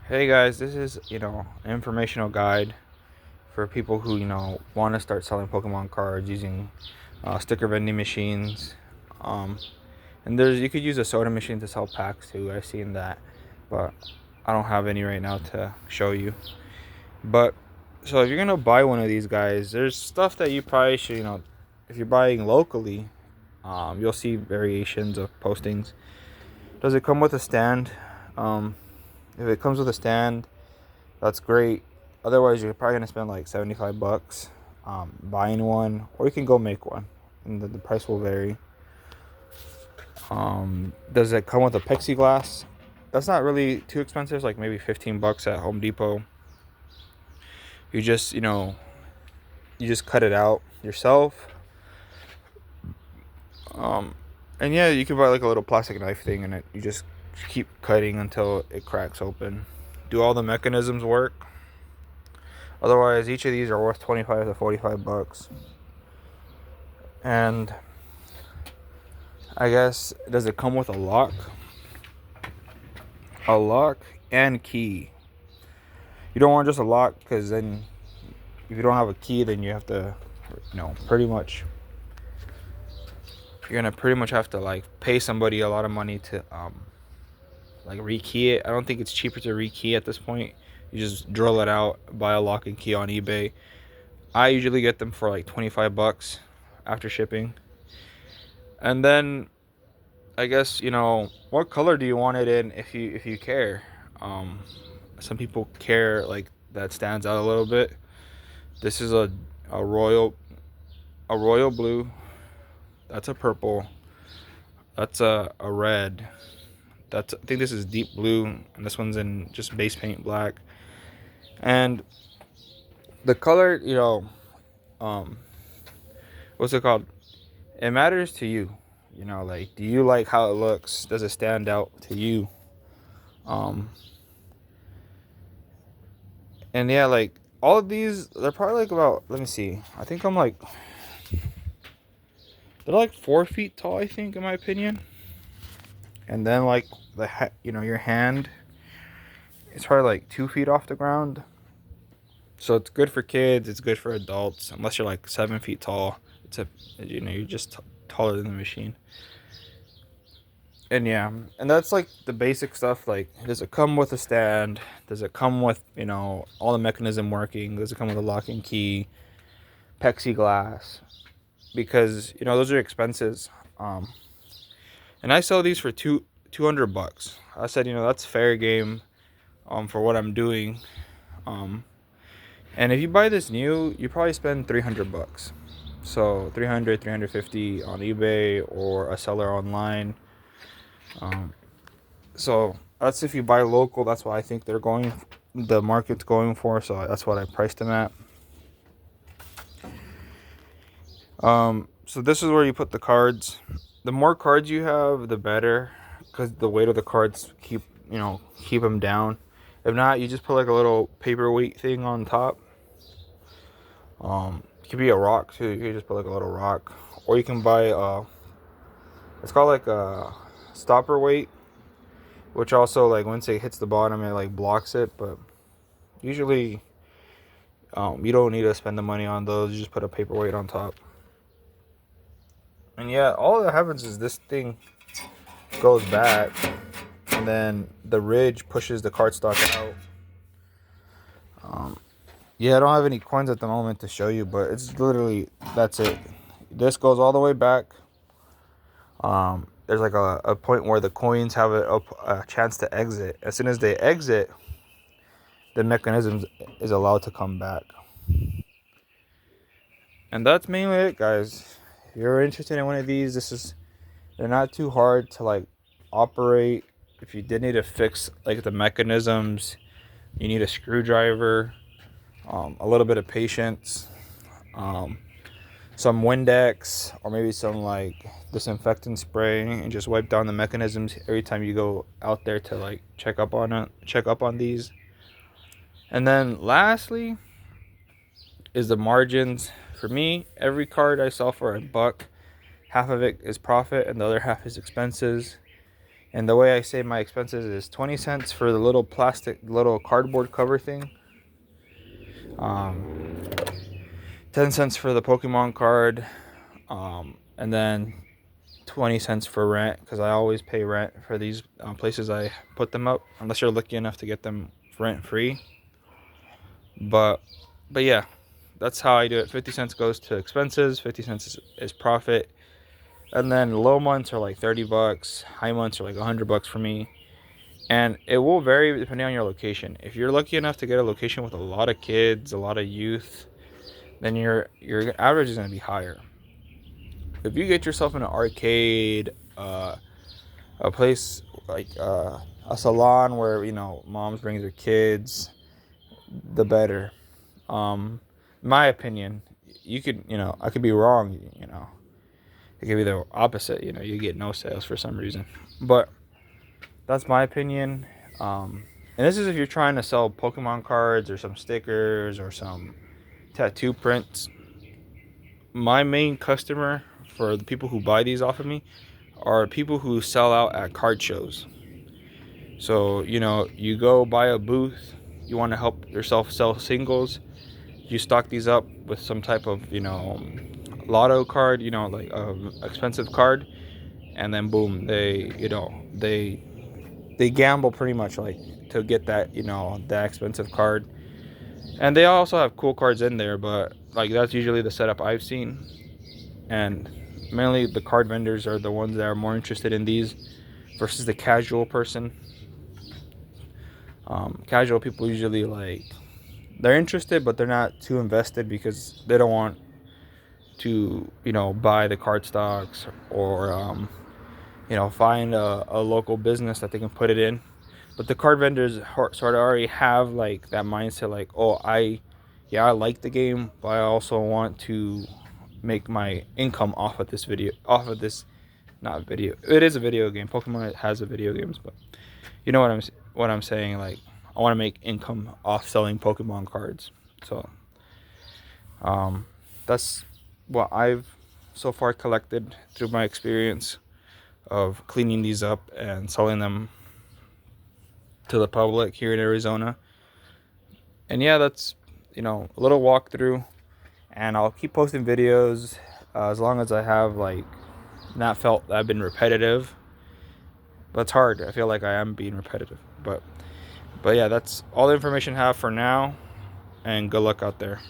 Hey guys, this is, an informational guide for people who, want to start selling Pokemon cards using sticker vending machines. Um, and you could use a soda machine to sell packs too. I've seen that, but I don't have any right now to show you. But so if you're gonna buy one of these guys, there's stuff that you probably should, if you're buying locally, you'll see variations of postings. Does it come with a stand? Um, if it comes with a stand, that's great. Otherwise, you're probably gonna spend like $75 buying one, or you can go make one, and the price will vary. Does it come with a plexiglass? That's not really too expensive. It's like maybe $15 at Home Depot. You just you just cut it out yourself. Um, and yeah, you can buy like a little plastic knife thing, and you just keep cutting until it cracks open. Do all the mechanisms work? Otherwise, each of these are worth 25 to $45. And I guess, does it come with a lock? A lock and key. You don't want just a lock, because then if you don't have a key, then you have to, pretty much, you're gonna pretty much have to like pay somebody a lot of money to like rekey it. I don't think it's cheaper to rekey at this point. You just drill it out, buy a lock and key on eBay. I usually get them for like $25 after shipping. And then I guess, what color do you want it in, if you care. Some people care, like, that stands out a little bit. This is a royal blue. That's a purple. That's a red. I think this is deep blue, and this one's in just base paint black. And the color, um, what's it called? It matters to you. Like, do you like how it looks? Does it stand out to you? Um, and yeah, like, all of these, they're probably like about, let me see. I think they're like 4 feet tall, I think, in my opinion. And then, like, your hand is probably like 2 feet off the ground. So it's good for kids. It's good for adults. Unless you're like 7 feet tall, you're just taller than the machine. And yeah, and that's like the basic stuff. Like, does it come with a stand? Does it come with, all the mechanism working? Does it come with a lock and key, plexiglass? Because those are expenses. And I sell these for $200. I said, that's fair game, for what I'm doing. And if you buy this new, you probably spend $300. So 350 on eBay or a seller online. So that's if you buy local. That's what I think the market's going for. So that's what I priced them at. So this is where you put the cards. The more cards you have, the better, because the weight of the cards keep them down. If not, you just put like a little paperweight thing on top. It could be a rock too. You could just put like a little rock, or you can buy it's called like a stopper weight, which also, like, once it hits the bottom, it like blocks it. But usually, you don't need to spend the money on those. You just put a paperweight on top. And yeah, all that happens is this thing goes back, and then the ridge pushes the cardstock out. Yeah, I don't have any coins at the moment to show you, but it's literally, that's it. This goes all the way back. There's like a point where the coins have a chance to exit. As soon as they exit, the mechanism is allowed to come back. And that's mainly it, guys. If you're interested in one of these, they're not too hard to like operate. If you did need to fix like the mechanisms, you need a screwdriver, a little bit of patience, some Windex, or maybe some like disinfectant spray, and just wipe down the mechanisms every time you go out there to like check up on these. And then lastly is the margins. For me, every card I sell for $1, half of it is profit and the other half is expenses. And the way I save my expenses is 20 cents for the little cardboard cover thing. 10 cents for the Pokemon card. And then 20 cents for rent, because I always pay rent for these places I put them up, unless you're lucky enough to get them rent free. But yeah, that's how I do it. 50 cents goes to expenses, 50 cents is profit. And then low months are like 30 bucks, high months are like 100 bucks for me. And it will vary depending on your location. If you're lucky enough to get a location with a lot of kids, a lot of youth, then your average is going to be higher. If you get yourself in an arcade, a place like a salon where, you know, moms bring their kids, the better. My opinion. You could, you know, I could be wrong. You know, it could be the opposite. You know, you get no sales for some reason. But that's my opinion. And this is if you're trying to sell Pokemon cards or some stickers or some tattoo prints. My main customer for the people who buy these off of me are people who sell out at card shows. So, you know, you go buy a booth, you want to help yourself sell singles, you stock these up with some type of, you know, lotto card, you know, like expensive card, and then boom, they gamble pretty much, like, to get that, you know, that expensive card. And they also have cool cards in there, but like that's usually the setup I've seen. And mainly the card vendors are the ones that are more interested in these versus the casual person. Casual people usually, like, they're interested, but they're not too invested because they don't want to, you know, buy the card stocks or you know, find a local business that they can put it in. But the card vendors sort of already have like that mindset, like, oh, I like the game, but I also want to make my income off of this not video. It is a video game. Pokemon has a video games, but you know what I'm saying. Like, I want to make income off selling Pokemon cards. So that's what I've so far collected through my experience of cleaning these up and selling them to the public here in Arizona. And yeah, that's, you know, a little walkthrough, and I'll keep posting videos as long as I have, like, not felt that I've been repetitive. But it's hard. I feel like I am being repetitive. But yeah, that's all the information I have for now, and good luck out there.